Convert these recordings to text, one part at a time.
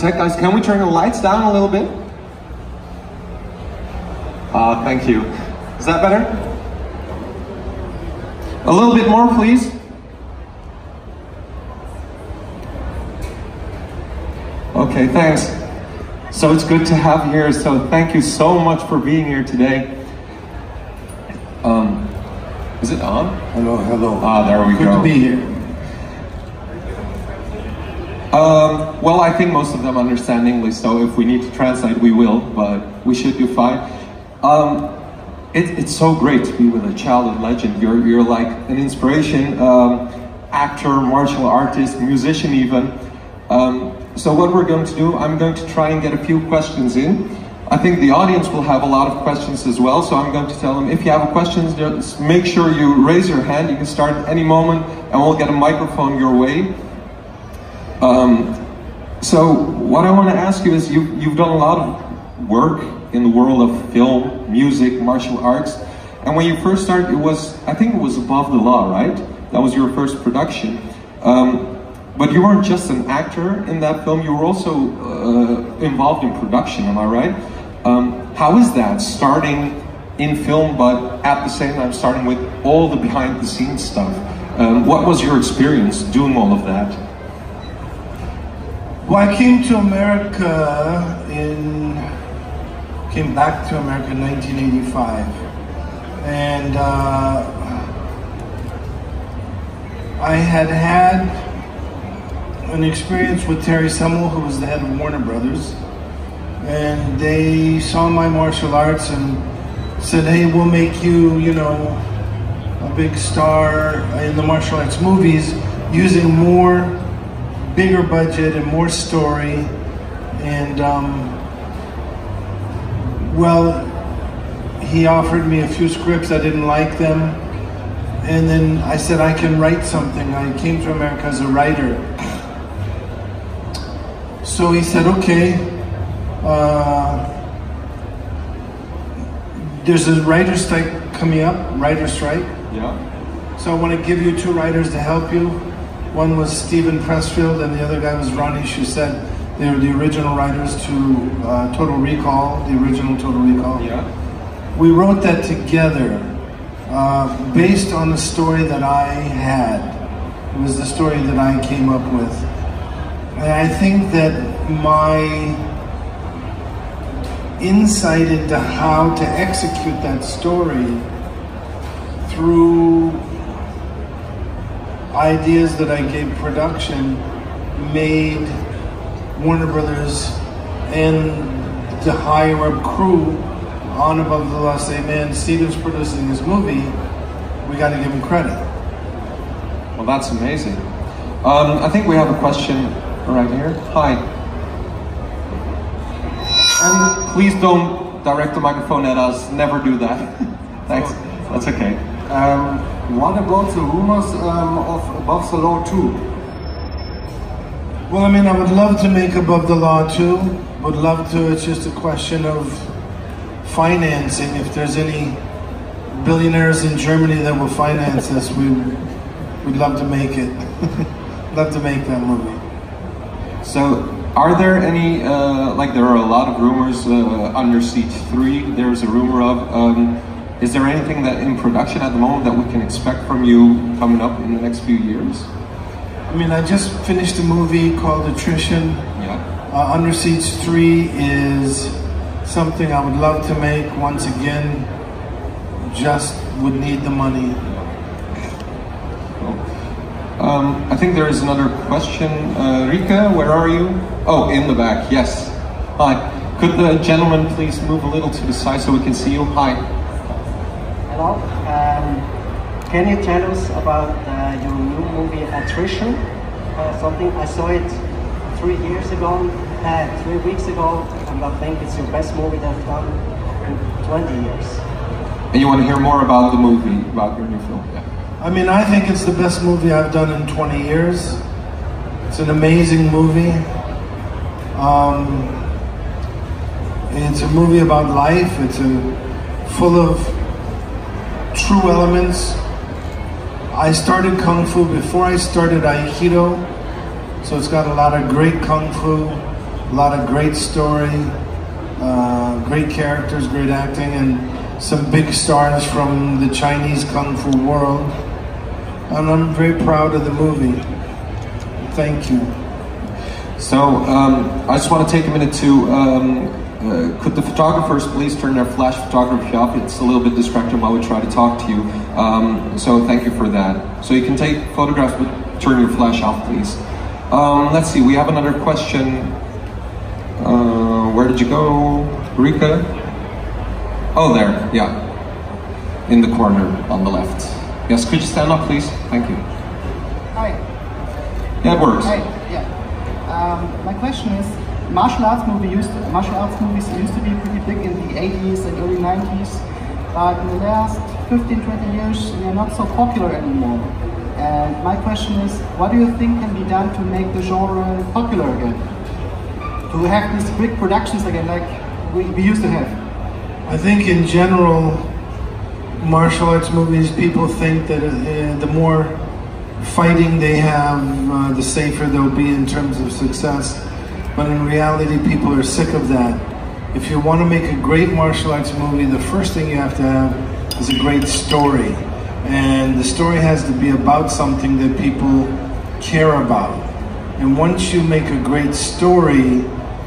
tech guys, can we turn the lights down a little bit? Thank you. Is that better? A little bit more, please. Okay, thanks. So it's good to have you here, so thank you so much for being here today. Is it on? Hello, hello. There we go. Good to be here. Well, I think most of them understand English, so if we need to translate, we will, but we should do fine. It's so great to be with a childhood legend. You're like an inspiration, actor, martial artist, musician even. So what we're going to do, I'm going to try and get a few questions in. I think the audience will have a lot of questions as well, so I'm going to tell them, if you have a question, just make sure you raise your hand. You can start at any moment, and we'll get a microphone your way. So what I want to ask you is, you've done a lot of work in the world of film, music, martial arts, and when you first started, I think it was Above the Law, right? That was your first production. But you weren't just an actor in that film, you were also involved in production, am I right? How is that, starting in film, but at the same time starting with all the behind-the-scenes stuff? What was your experience doing all of that? Well, I came to America came back to America in 1985. And I had an experience with Terry Semmel, who was the head of Warner Brothers, and they saw my martial arts and said, hey, we'll make you, you know, a big star in the martial arts movies using bigger budget and more story. And well, he offered me a few scripts, I didn't like them, and then I said I can write something. I came to America as a writer. So he said, okay, there's a writer's strike coming up, writer's strike. Yeah. So I want to give you 2 writers to help you. One was Steven Pressfield and the other guy was Ronnie Shusett. They were the original writers to Total Recall, the original Total Recall. Yeah. We wrote that together based on the story that I had. It was the story that I came up with. And I think that my insight into how to execute that story through ideas that I gave production made Warner Brothers and the higher up crew on Above the Law say, man, Steven's producing this movie, we got to give him credit. Well, that's amazing. I think we have a question right here. Hi. And please don't direct the microphone at us. Never do that. Thanks. That's okay. What about the rumors of Above the Law 2? Well, I mean, I would love to make Above the Law 2. Would love to. It's just a question of financing. If there's any billionaires in Germany that will finance us, we'd love to make it. Love to make that movie. So, are there any, like there are a lot of rumors, Under Siege 3, there's a rumor of, is there anything that in production at the moment that we can expect from you coming up in the next few years? I mean, I just finished a movie called Attrition. Yeah. Under Siege 3 is something I would love to make. Once again, just would need the money. I think there is another question. Rika, where are you? Oh, in the back, yes. Hi. Could the gentleman please move a little to the side so we can see you? Hi. Hello. Can you tell us about your new movie Attrition? Something I saw it 3 years ago, 3 weeks ago, and I think it's your best movie that I've done in 20 years. And you want to hear more about the movie, about your new film? Yeah. I mean, I think it's the best movie I've done in 20 years. It's an amazing movie. It's a movie about life. It's full of true elements. I started Kung Fu before I started Aikido, so it's got a lot of great Kung Fu, a A lot of great story, great characters, great acting, and some big stars from the Chinese Kung Fu world. And I'm very proud of the movie. Thank you. So, I just want to take a minute to, could the photographers please turn their flash photography off? It's a little bit distracting while we try to talk to you. So thank you for that. So you can take photographs, but turn your flash off, please. Let's see, we have another question. Where did you go, Rika? Oh, there, yeah. In the corner on the left. Yes, could you stand up, please? Thank you. Hi. Yeah, it works. Hi, yeah. My question is, martial arts movies used to be pretty big in the 80s and early 90s, but in the last 15-20 years they are not so popular anymore. And my question is, what do you think can be done to make the genre popular again? To have these big productions again, like we used to have? I think in general, martial arts movies, people think that the more fighting they have, the safer they'll be in terms of success. But in reality, people are sick of that. If you want to make a great martial arts movie, the first thing you have to have is a great story. And the story has to be about something that people care about. And once you make a great story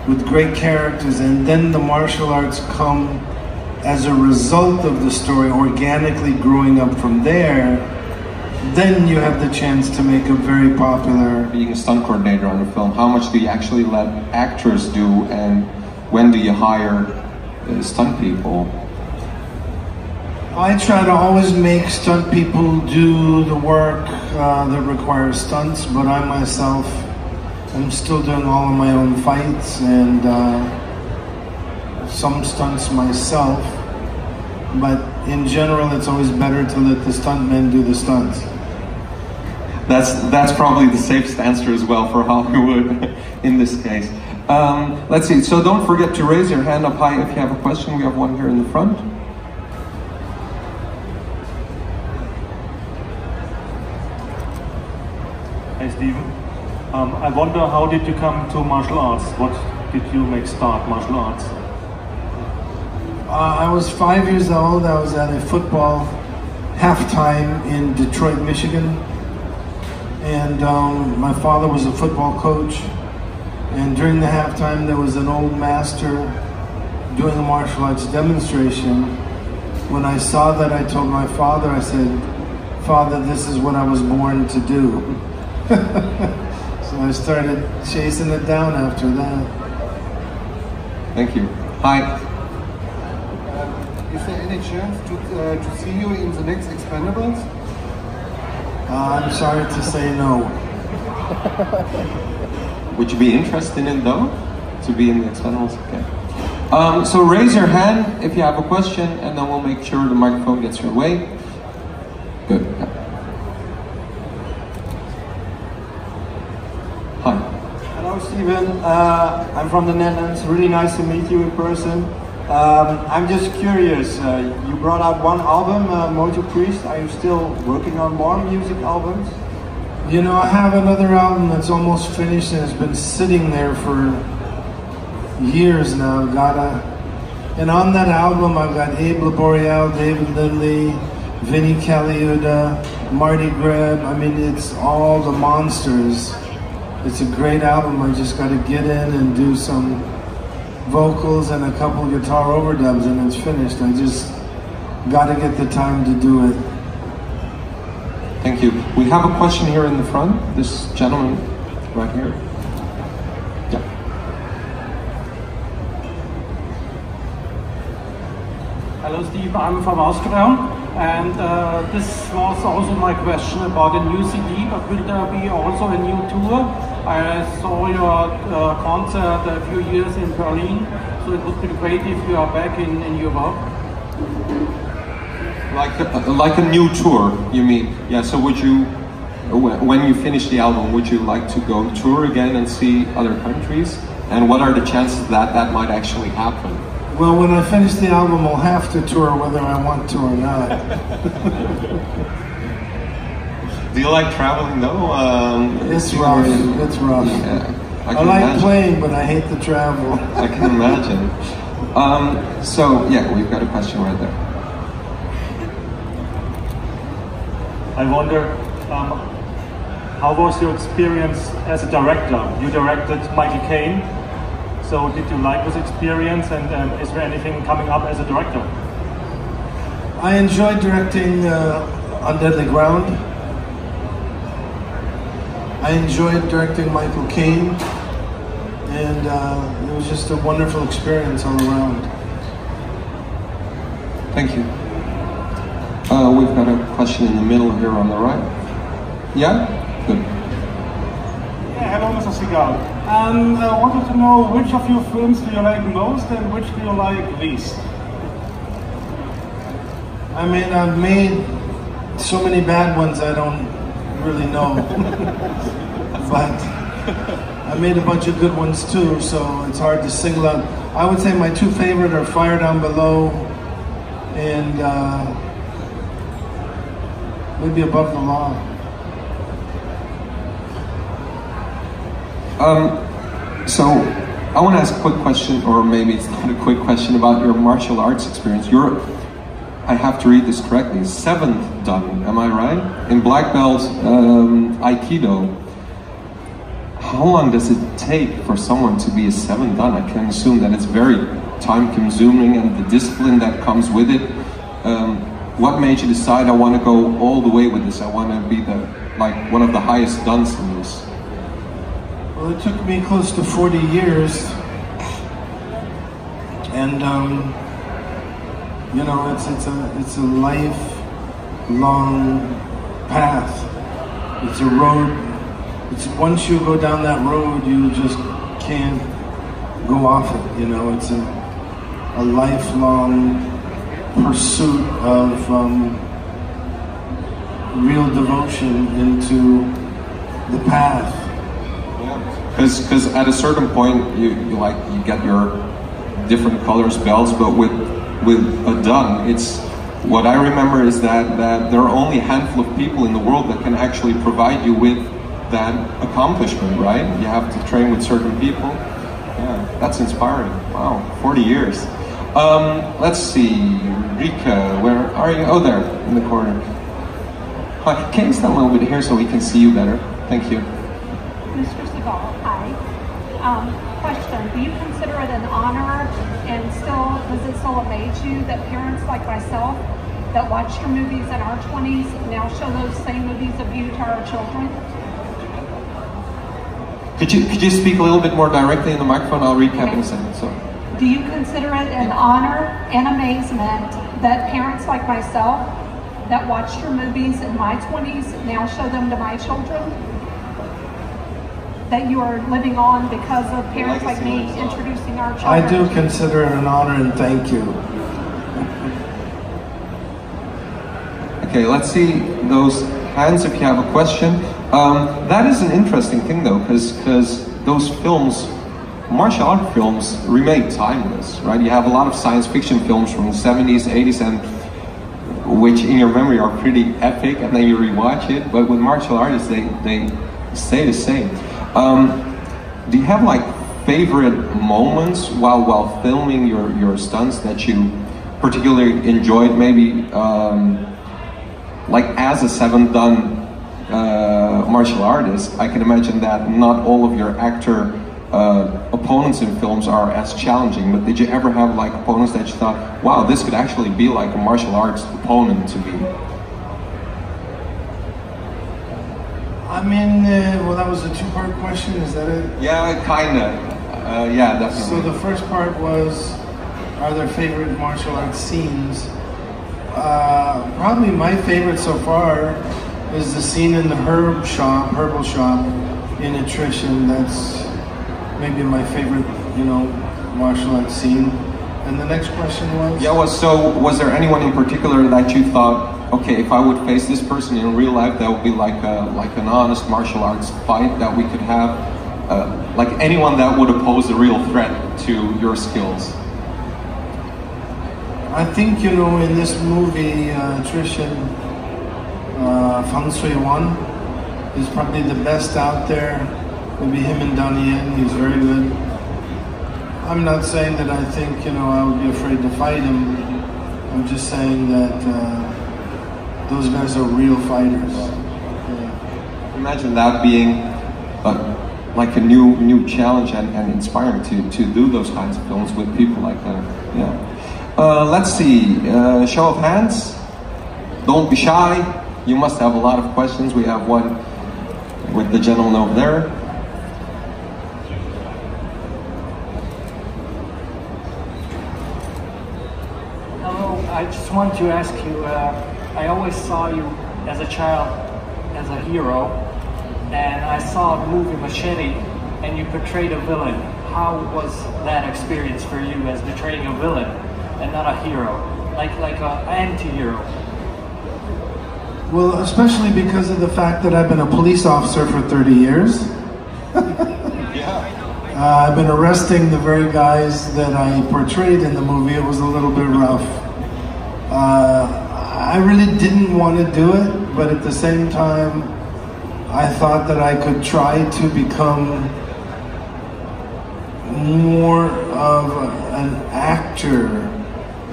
with great characters, and then the martial arts come as a result of the story, organically growing up from there, then you have the chance to make a very popular... Being a stunt coordinator on a film, how much do you actually let actors do, and when do you hire stunt people? I try to always make stunt people do the work that requires stunts, but I myself am still doing all of my own fights and some stunts myself. But in general, it's always better to let the stuntmen do the stunts. That's probably the safest answer as well for Hollywood in this case. Let's see, so don't forget to raise your hand up high if you have a question. We have one here in the front. Hey Steven, I wonder, how did you come to martial arts? What did you make start martial arts? I was 5 years old. I was at a football halftime in Detroit, Michigan. And my father was a football coach. And during the halftime, there was an old master doing a martial arts demonstration. When I saw that, I told my father, I said, "Father, this is what I was born to do." So I started chasing it down after that. Thank you. Hi. Is there any chance to see you in the next Expendables? I'm sorry to say no. Would you be interested in it though? To be in the Expendables? Okay. So raise your hand if you have a question, and then we'll make sure the microphone gets your way. Good. Yeah. Hi. Hello Steven, I'm from the Netherlands. Really nice to meet you in person. I'm just curious, you brought out one album, Mojo Priest. Are you still working on more music albums? You know, I have another album that's almost finished and has been sitting there for years now. And on that album I've got Abe Laboriel, David Lindley, Vinnie Caliuta, Marty Greb. I mean, it's all the monsters. It's a great album. I just got to get in and do some vocals and a couple guitar overdubs and it's finished. I just got to get the time to do it. Thank you. We have a question here in the front. This gentleman right here. Yeah. Hello Steve, I'm from Austria, and this was also my question about a new CD, but will there be also a new tour? I saw your concert a few years in Berlin, so it would be great if you are back in Europe. Like a new tour, you mean? Yeah, so would you, when you finish the album, would you like to go tour again and see other countries? And what are the chances that that might actually happen? Well, when I finish the album, I'll have to tour whether I want to or not. Do you like traveling though? It's rough. It's rough. Yeah. I like playing, but I hate the travel. I can imagine. So, yeah, we've got a question right there. I wonder, how was your experience as a director? You directed Michael Kane, so did you like this experience, and is there anything coming up as a director? I enjoyed directing On Deadly Ground. I enjoyed directing Michael Kane, and it was just a wonderful experience all around. Thank you. We've got a question in the middle here on the right. Yeah? Good. Yeah, hello, Mr. Seagal. And I wanted to know which of your films do you like most and which do you like least? I mean, I've made so many bad ones I don't really know. But I made a bunch of good ones too, so it's hard to single out. I would say my two favorite are Fire Down Below and maybe Above the Law. So I want to ask a quick question, or maybe it's not a quick question, about your martial arts experience. You're, I have to read this correctly, 7th Dan, am I right? In black belt Aikido. How long does it take for someone to be a 7th Dan? I can assume that it's very time consuming, and the discipline that comes with it. What made you decide, I want to go all the way with this, I want to be one of the highest dans in this? Well, it took me close to 40 years, and you know, it's a lifelong path. It's a road. It's once you go down that road, you just can't go off it. You know, it's a lifelong pursuit of real devotion into the path. Because at a certain point you get your different colors belts, but with a Dan, it's what I remember is that there are only a handful of people in the world that can actually provide you with that accomplishment, right? You have to train with certain people. Yeah, that's inspiring. Wow, 40 years. Let's see, Rika, where are you? Oh, there, in the corner. Hi, can you stand a little bit here so we can see you better? Thank you. Mr. Seagal, hi. Question, do you consider it an honor, and does it still amaze you that parents like myself that watched your movies in our 20s now show those same movies of you to our children? Could you speak a little bit more directly in the microphone? I'll recap in a second. So, do you consider it an honor and amazement that parents like myself that watched your movies in my 20s now show them to my children? That you are living on because of parents like me introducing our children? I do consider it an honor, and thank you. Okay, let's see those hands if you have a question. That is an interesting thing though, because those films, martial art films, remain timeless, right? You have a lot of science fiction films from the 70s, 80s, and which in your memory are pretty epic, and then you rewatch it, but with martial artists, they stay the same. Do you have like favorite moments while filming your stunts that you particularly enjoyed? Maybe like as a 7th Dan martial artist, I can imagine that not all of your actor opponents in films are as challenging, but did you ever have like opponents that you thought, wow, this could actually be like a martial arts opponent to me? I mean, well, that was a two-part question, is that it? Yeah, kinda. Yeah, definitely. So the first part was, are there favorite martial arts scenes? Probably my favorite so far is the scene in the herbal shop in Attrition. That's maybe my favorite, you know, martial arts scene. And the next question was? Yeah, was there anyone in particular that you thought, okay, if I would face this person in real life, that would be like an honest martial arts fight that we could have? Like anyone that would pose a real threat to your skills? I think, you know, in this movie, Attrition, Feng Shui One is probably the best out there. maybe him and Donnie Yen. He's very good. I'm not saying that I think, I would be afraid to fight him. I'm just saying that those guys are real fighters. Yeah. Imagine that being like a new challenge and inspiring to do those kinds of films with people like that. Yeah. Let's see. Show of hands. Don't be shy. You must have a lot of questions. We have one with the gentleman over there. Hello. I just want to ask you. I always saw you as a child as a hero. And I saw the movie Machete, and you portrayed a villain. How was that experience for you as portraying a villain and not a hero, like an anti-hero? Well, especially because of the fact that I've been a police officer for 30 years. I've been arresting the very guys that I portrayed in the movie. It was a little bit rough. I really didn't want to do it, but at the same time, I thought that I could try to become more of an actor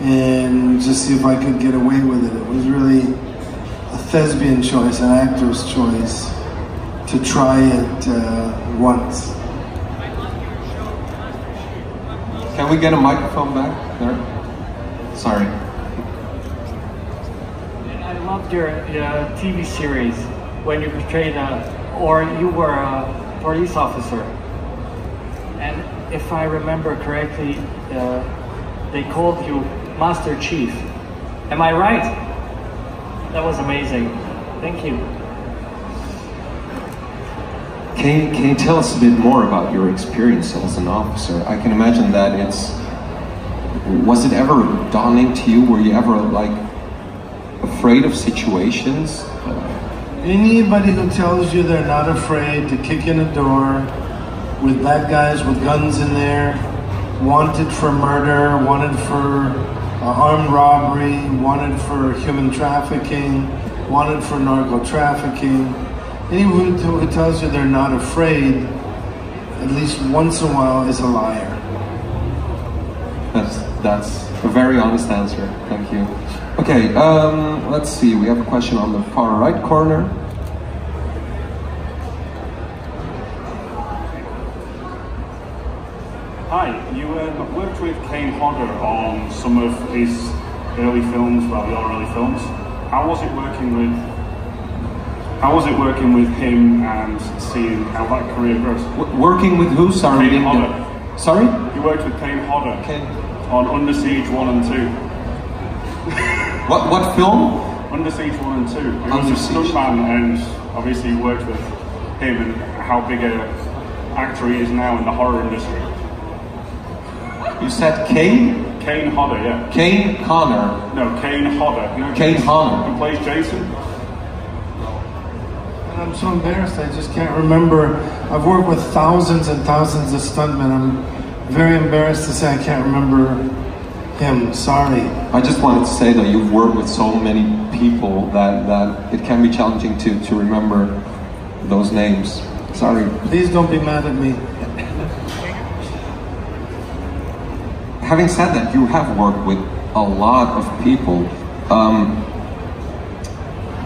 and just see if I could get away with it. It was really a thespian choice, an actor's choice, to try it once. Can we get a microphone back there? Sorry. I loved your TV series. When you portrayed or you were a police officer. And if I remember correctly, they called you Master Chief. Am I right? That was amazing. Thank you. Can you tell us a bit more about your experience as an officer? I can imagine that was it ever daunting to you? Were you ever afraid of situations? Anybody who tells you they're not afraid to kick in a door with bad guys with guns in there, wanted for murder, wanted for armed robbery, wanted for human trafficking, wanted for narco trafficking, anyone who tells you they're not afraid, at least once in a while, is a liar. That's a very honest answer. Thank you. Okay, let's see. We have a question on the far right corner. Hi, you worked with Kane Hogan on some of his early films, well, your early films. How was it working with him and seeing how that career grows? Working with who? Sorry. Kane Hogan. Sorry? You worked with Kane Hogan on Under Siege 1 and 2. What film? Under Siege 1 and 2. He was a stuntman, and obviously you worked with him and how big an actor he is now in the horror industry. You said Kane? Kane Hodder, yeah. Kane Connor. No, Kane Hodder. You know, Kane Hodder. Who plays Jason? And I'm so embarrassed, I just can't remember. I've worked with thousands and thousands of stuntmen. I'm very embarrassed to say I can't remember him. Sorry. I just wanted to say that you've worked with so many people that it can be challenging to remember those names. Sorry. Please don't be mad at me. Having said that, you have worked with a lot of people.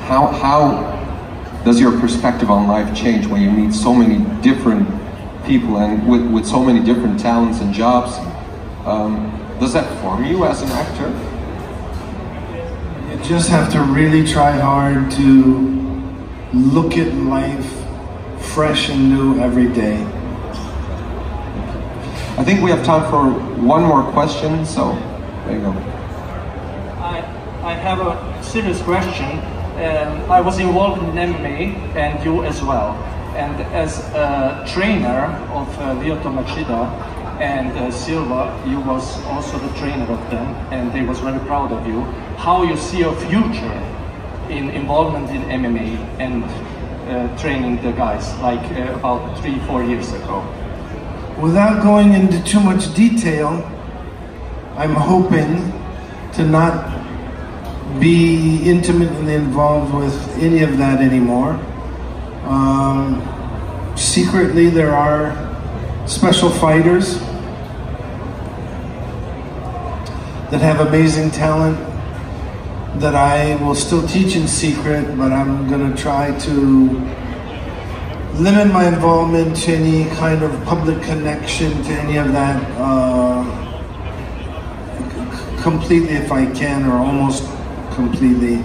How does your perspective on life change when you meet so many different people and with so many different talents and jobs? Does that form you as an actor? You just have to really try hard to look at life fresh and new every day. I think we have time for one more question, so there you go. I have a serious question. I was involved in MMA, and you as well. And as a trainer of Lyoto Machida and Silva, you was also the trainer of them, and they was very proud of you. How you see your future in involvement in MMA and training the guys, like about 3-4 years ago? Without going into too much detail, I'm hoping to not be intimately involved with any of that anymore. secretly there are special fighters that have amazing talent that I will still teach in secret, but I'm going to try to limit my involvement to any kind of public connection to any of that completely if I can, or almost completely.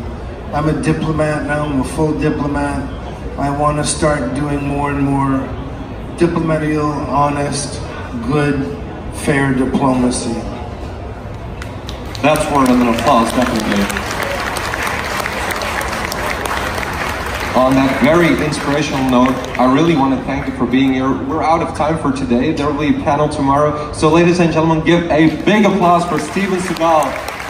I'm a diplomat now, I'm a full diplomat. I want to start doing more and more diplomatical, honest, good, fair diplomacy. That's worth an applause, definitely. On that very inspirational note, I really want to thank you for being here. We're out of time for today. There will be a panel tomorrow. So ladies and gentlemen, give a big applause for Steven Seagal.